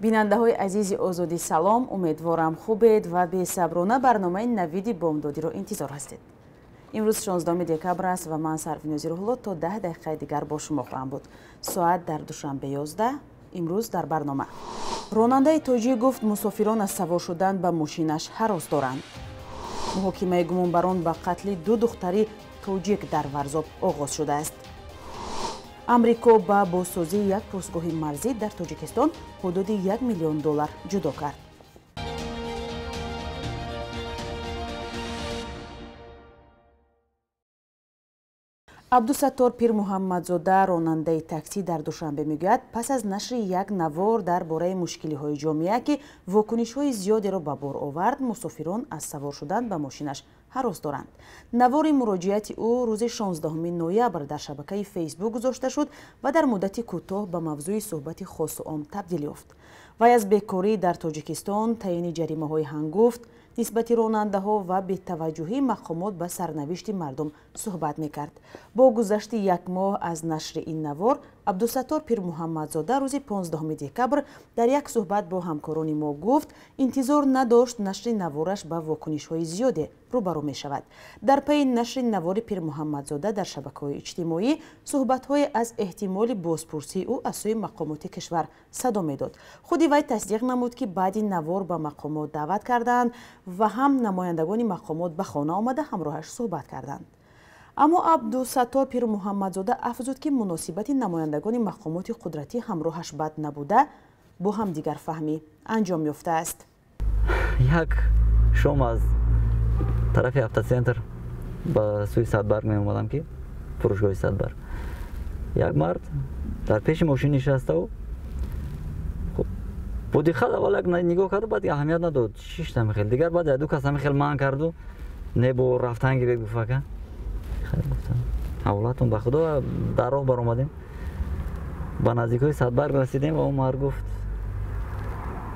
бинандаҳои азизи озодӣ салом, умедворам хубед ва бесаброна барномаи навиди бомдодиро интизор ҳастед. имрӯз 16 декабр аст ва ман Сарфинӯзи Рӯҳулло то 10 дақиқаи дигар бо шумо хоҳам буд. Соат дар душанбе 11. имрӯз дар барнома ронандаи тоҷик гуфт мусофирон аз савор шудан ба мошинаш ҳарос доранд. Муҳокимаи гумонбарон ба қатли 2 духтари тоҷик дар Варзоб оғоз шудааст. Амрико ба бозсозии як постгоҳи марзӣ дар Тоҷикистон ҳудуди $1 миллион ҷудо кард. абдусаттор пир муҳаммадзода, ронандаи таксӣ дар душанбе мегӯяд, пас аз нашри як навор дар бораи мушкилиҳои ҷомеа ки вокунишҳои зиёдеро ба бор овард, мусофирон аз савор шудан ба мошинаш ҳарос доранд. Навори муроҷиати ӯ рӯзи 16 ноябр дар шабакаи фейсбук гузошта шуд ва дар муддати кӯтоҳ ба мавзӯи суҳбати хосу ом табдил ёфт. вай аз бекорӣ дар Тоҷикистон, таъини ҷаримаҳои ҳангуфт, нисбати ронандаҳо ва бетаваҷҷуҳии мақомот ба сарнавишти мардум суҳбат мекард. Бо гузашти як моҳ аз нашри ин навор, абдусаттор пир муҳаммадзода рӯзи 15 декабр дар як суҳбат бо ҳамкорони мо гуфт, интизор надошт нашри навораш ба вокунишҳои зиёде рӯбарӯ мешавад. дар пайи нашри навори пир муҳаммадзода дар шабакаҳои иҷтимоӣ суҳбатҳое аз эҳтимоли бозпурсии ӯ аз сӯи мақомоти кишвар садо медод. худи вай тасдиқ намуд ки баъди навор ба мақомот даъват карданд ва ҳам намояндагони мақомот ба хона омада ҳамроҳаш суҳбат карданд. аммо абдусаттор пир муҳаммадзода афзуд ки муносибати намояндагони мақомоти қудратӣ ҳамроҳаш бад набуда, бо ҳамдигарфаҳмӣ анҷом ёфтааст. як шом аз тарафи автоцентр ба сӯи садбарг меомадам ки фурӯшгоҳи садбарг як мард дар пеши мошин нишаставу бо диққат аввал як нигоҳ карду, баъд аҳамият надод чӣ шуда мехел. Дигар баъд яду кас ҳамихел манъ карду, не бо рафтан гиред гуфт ака гуфтам ҳавлатон ба худо. дар роҳ баромадем, ба наздикҳои садбарг расидем ва он мард гуфт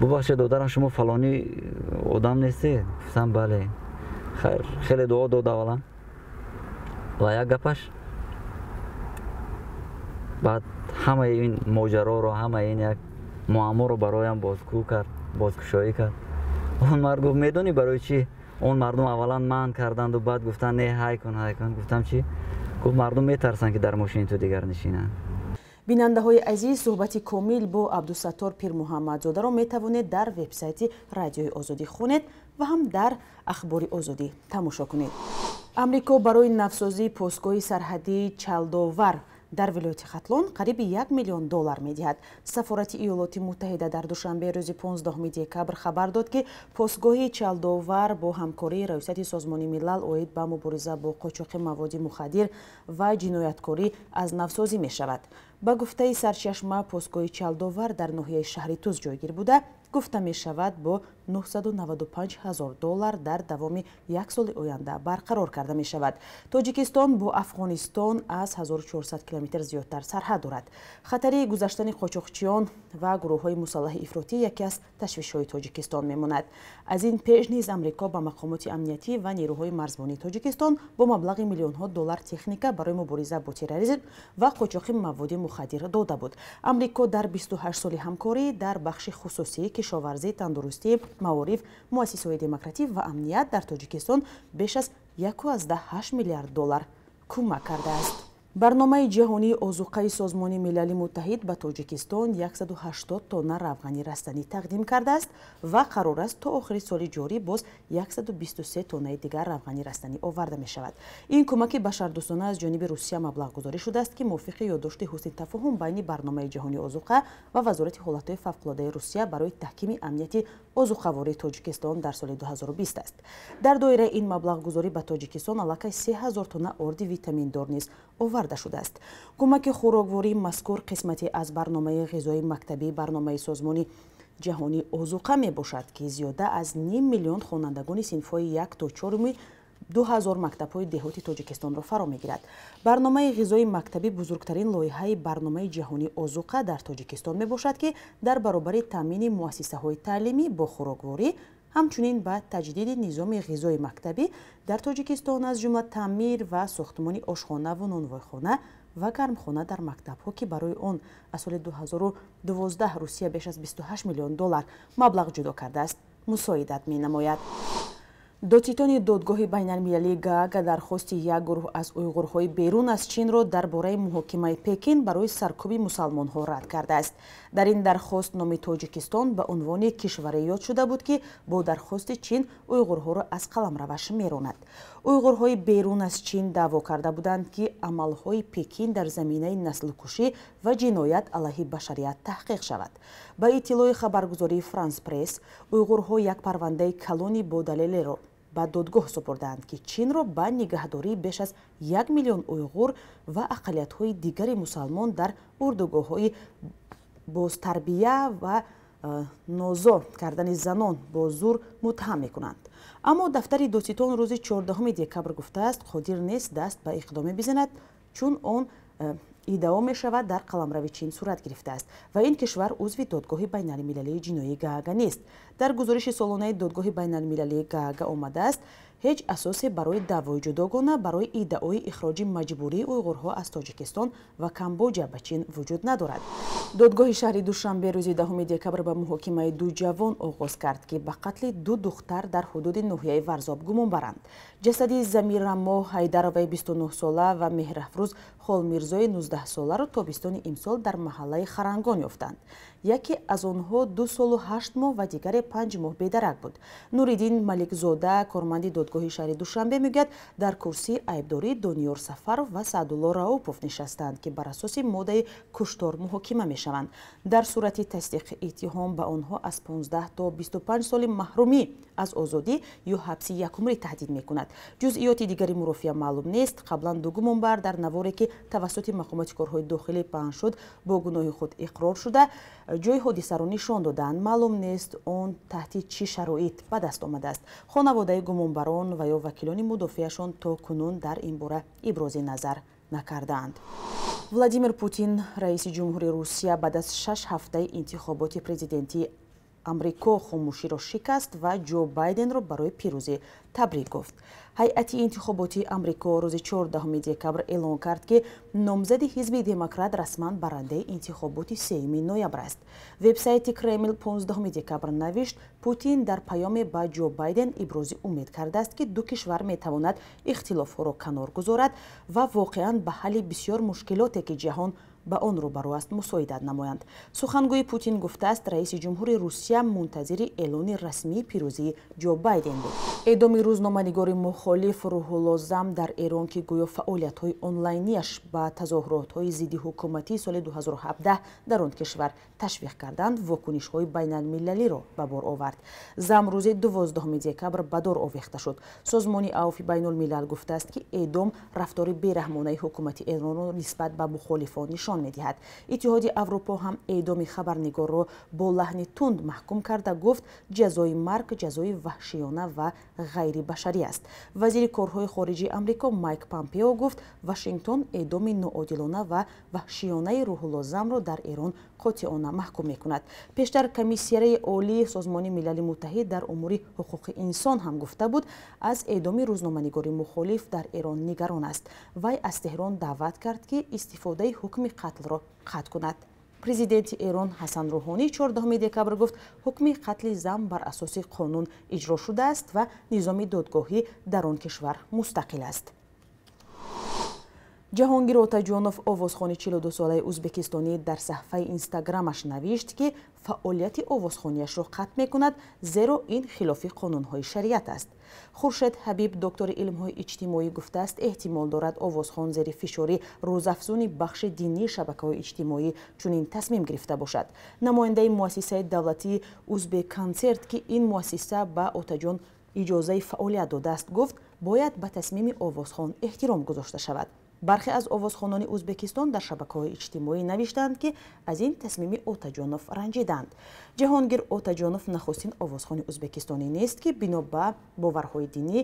бубахшед додарам, шумо фалони одам нестед? гуфтам бале. хайр хеле дуо дод аввалан ва як гапаш баъд ҳамаи ин моҷароро, ҳамаи ин як муамморо бароям бозгӯ кард, бозкушоӣ кард. он мард гуфт медонӣ барои чӣ он мардум аввалан манъ карданду баъд гуфтанд не ҳай кун ҳай кун. гуфтам чӣ? гуфт мардум метарсанд ки дар мошини ту дигар нишинанд. бинандаҳои азиз, суҳбати комил бо абдусаттор пир муҳаммадзодаро метавонед дар вебсайти радиои озодӣ хонед ва ҳам дар ахбори озодӣ тамошо кунед. амрико барои навсозии постгоҳи сарҳадии чалдовар дар вилояти Хатлон қариби $1 миллион медиҳад. Сафорати Иёлоти Муттаҳида дар душанбе рӯзи 15 декабр хабар дод ки постгоҳи чалдовар бо ҳамкории раёсати созмони милал оид ба мубориза бо қочоқи маводи мухаддир ва ҷинояткорӣ аз навсозӣ мешавад. ба гуфтаи сарчашма, постгоҳи чалдовар дар ноҳияи шаҳри Туз ҷойгир буда, гуфта мешавад бо $995,000 дар давоми як соли оянда барқарор карда мешавад. Тоҷикистон бо Афғонистон аз 1400 км зиёдтар сарҳад дорад. хатари гузаштани қочоқчиён ва гурӯҳҳои мусаллаҳи ифротӣ яке аз ташвишҳои Тоҷикистон мемонад. аз ин пеш низ Амрико ба мақомоти амнияти ва нерӯҳои марзбонии Тоҷикистон бо маблағи миллионҳо доллар техника барои мубориза бо терроризм ва қочоқи маводи мухаддир дода буд. Амрико дар 28 соли ҳамкорӣ дар бахши хусусӣ, кишоварзӣ, тандурустӣ, маориф, муассисаҳои демократӣ ва амният дар Тоҷикистон беш аз $1.8 миллиард кӯмак кардааст. барномаи ҷаҳонии озуқаи созмони милали муттаҳид ба Тоҷикистон 180 тонна равғани растанӣ тақдим кардааст ва қарор аст то охири соли ҷорӣ боз 123 тоннаи дигар равғани растанӣ оварда мешавад. ин кӯмаки башардӯстона аз ҷониби Русия маблағгузорӣ шудааст ки мувофиқи ёддошти ҳусни тафоҳум байни барномаи ҷаҳонии озуқа ва вазорати ҳолатҳои фавқулоддаи Русия барои таҳкими амнияти озуқавории Тоҷикистон дар соли 2020 аст. дар доираи ин маблағгузорӣ ба Тоҷикистон аллакай 3000 тонна орди витаминдор низ оварда шудааст. кӯмаки хӯроквории мазкур қисмате аз барномаи ғизоии мактабии барномаи созмони ҷаҳонии озуқа мебошад ки зиёда аз 5 миллион хонандагони синфҳои 1 то 4 2000 мактабҳои деҳоти Тоҷикистонро фаро мегирад. барномаи ғизоии мактабӣ бузургтарин лоиҳаи барномаи ҷаҳонии озуқа дар Тоҷикистон мебошад ки дар баробари таъмини муассисаҳои таълимӣ бо хӯрокворӣ, ҳамчунин ба таҷдиди низоми ғизои мактабӣ дар Тоҷикистон аз ҷумла таъмир ва сохтмони ошхонаву нонвойхона ва гармхона дар мактабҳо ки барои он аз соли 2012 русия беш аз 28 миллион доллар маблағ ҷудо кардааст мусоидат менамояд. Додситони додгоҳи байналмилалии Гаага дархости як гурӯҳ аз уйғурҳои берун аз Чинро дар бораи Муҳокимаи Пекин барои саркӯби мусалмонҳо рад кардааст. Дар ин дархост номи Тоҷикистон ба унвони кишваре ёд шуда буд, ки бо дархости Чин уйғурҳоро аз қаламраваш меронад. Уйғурҳои берун аз Чин даъво карда буданд, ки амалҳои Пекин дар заминаи наслкушӣ ва ҷиноят алайҳи башарият таҳқиқ шавад. Ба иттилои хабаргузории Франс пресс, уйғурҳо як парвандаи калони бо далелеро ба додгоҳ супурданд, ки Чинро ба нигаҳдории беш аз 1 миллион уйғур ва ақалиятҳои дигари мусалмон дар урдугоҳҳои бозтарбия ва нозор кардани занон бо зур муттаҳам мекунанд. Аммо дафтари додситон рӯзи 14 декабр гуфтааст, қодир нест даст ба иқдоме бизанад, чун он иддао мешавад дар қаламрави Чин сурат гирифтааст ва ин кишвар узви додгоҳи байналмилалии ҷиноии Гаага нест. Дар гузориши солонаи додгоҳи байналмилалии Гаага омадааст, ҳеҷ асосе барои даъвои ҷудогона барои иддаои ихроҷи маҷбурии уйғурҳо аз Тоҷикистон ва Камбоҷа ба Чин вуҷуд надорад. Додгоҳи шаҳри Душанбе рӯзи 10 декабр ба муҳокимаи ду ҷавон оғоз кард, ки ба қатли ду духтар дар ҳудуди ноҳияи Варзоб гумонбаранд. Ҷасади Замирамо Ҳайдароваи 29 сола ва Меҳрафрӯз Холмирзои 19 соларо тобистони имсол дар маҳаллаи Харангон ёфтанд. Яке аз онҳо 2 солу 8 моҳ ва дигаре 5 моҳ бедарак буд. Нуриддин Маликзода, корманди додгоҳи шаҳри Душанбе, мегӯяд, дар курсии айбдорӣ Дониёр Сафаров ва Саъдулло Раупов нишастанд, ки бар асоси моддаи куштор муҳокима мешаванд. Дар сурати тасдиқи иттиҳом ба онҳо аз 15 то 25 соли маҳрумӣ аз озодӣ ё ҳабси якумрӣ таҳдид мекунад. ҷузъиёти дигари мурофиа маълум нест. қаблан ду гумонбар дар наворе ки тавассути мақомоти корҳои дохилӣ паҳн шуд, бо гуноҳи худ иқрор шуда, ҷои ҳодисаро нишон доданд. Маълум нест он таҳти чӣ шароит ба даст омадааст. хонаводаи гумонбарон ва ё вакилони мудофиашон то кунун дар ин бора ибрози назар накардаанд. Владимир Путин, раиси ҷумҳури Русия, баъд аз 6 ҳафтаи интихоботи президентии Амрико хомӯширо шикаст ва Ҷо Байденро барои пирӯзӣ табрик гуфт. ҳайати интихоботии Амрико рӯзи 14 декабр эълон кард, ки номзади ҳизби демократ расман барандаи интихоботи 3 ноябр аст. Вебсайти Кремл 15 декабр навишт, Путин дар паёме ба Ҷо Байден ибрози умед кардааст, ки ду кишвар метавонад ихтилофҳоро канор гузорад ва воқеан ба ҳалли бисёр мушкилоте, ки ҷаҳон ба он рӯбарӯ аст, мусоидат намоянд. Сухангӯи Путин гуфтааст, раиси ҷумҳури Русия мунтазири эълони расмии пирӯзии Ҷо Байден буд. эъдоми рӯзноманигори мухолиф Рӯҳулло Зам дар Эрон, ки гӯё фаъолиятҳои онлайниаш ба тазоҳуротҳои зидди ҳукуматии соли 2017 дар он кишвар ташвиқ карданд, вокунишҳои байналмилалиро ба бор овард. Зам рӯзи 12 декабр ба дор овехта шуд. Созмони Ауфи байнулмилал гуфтааст, ки эъдом рафтори бераҳмонаи ҳукумати Эронро нисбат ба мухолифон нишон медиҳад. иттиҳоди Аврупо ҳам эъдоми хабарнигорро бо лаҳни тунд маҳкум карда гуфт, ҷазои марг ҷазои ваҳшиёна ва ғайрибашарӣ аст. вазири корҳои хориҷии Амрико Майк Помпео гуфт, Вашингтон эъдоми ноодилона ва ваҳшиёнаи Рӯҳулло Замро дар Эрон қотиона маҳкум мекунад. пештар комиссияраи олии Созмони Милали Муттаҳид дар умури ҳуқуқи инсон ҳам гуфта буд, аз эъдоми рӯзноманигори мухолиф дар Эрон нигарон аст. вай аз Теҳрон даъват кард, ки истифодаи ҳукми қатлро қатъ кунад. президенти Эрон Ҳасан Рӯҳонӣ 14 декабр гуфт, ҳукми қатли Зам бар асоси қонун иҷро шудааст ва низоми додгоҳӣ дар он кишвар мустақил аст. ҷаҳонгир Отаҷонов, овозхони 42 солаи ӯзбекистонӣ, дар саҳифаи инстаграмаш навишт, ки фаъолияти овозхониашро қатъ мекунад, зеро ин хилофи қонунҳои шариат аст. Хуршед Ҳабиб, доктори илмҳои иҷтимоӣ, гуфтааст, эҳтимол дорад овозхон зери фишори рӯзафзуни бахши динии шабакаҳои иҷтимоӣ чунин тасмим гирифта бошад. намояндаи муассисаи давлатии Узбекконцерт, ки ин муассиса ба Отаҷон иҷозаи фаъолият додааст, гуфт, бояд ба тасмими овозхон эҳтиром гузошта шавад. бархе аз овозхонони Ӯзбекистон дар шабакаҳои иҷтимоӣ навиштанд, ки аз ин тасмими Отаҷонов ранҷиданд. ҷаҳонгир Отаҷонов нахустин овозхони ӯзбекистонӣ нест, ки бино ба боварҳои динӣ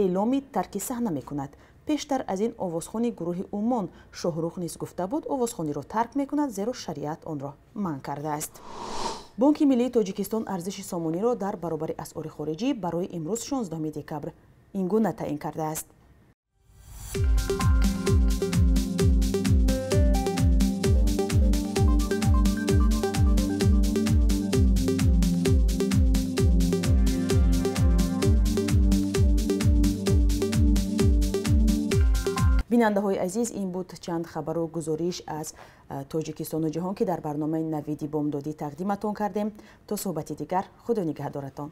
эъломи тарки саҳна мекунад. пештар аз ин овозхони гурӯҳи Умон Шоҳрух низ гуфта буд, овозхониро тарк мекунад, зеро шариат онро манъ кардааст. Бонки Миллии Тоҷикистон арзиши сомониро дар баробари асъори хориҷӣ барои имрӯз 16 декабр ин гуна таъин кардааст. бинандаҳои азиз, ин буд чанд хабару гузориш аз Тоҷикистону ҷаҳон ки дар барномаи Навиди бомдодӣ тақдиматон кардем. То суҳбати дигар, худо нигаҳдоратон.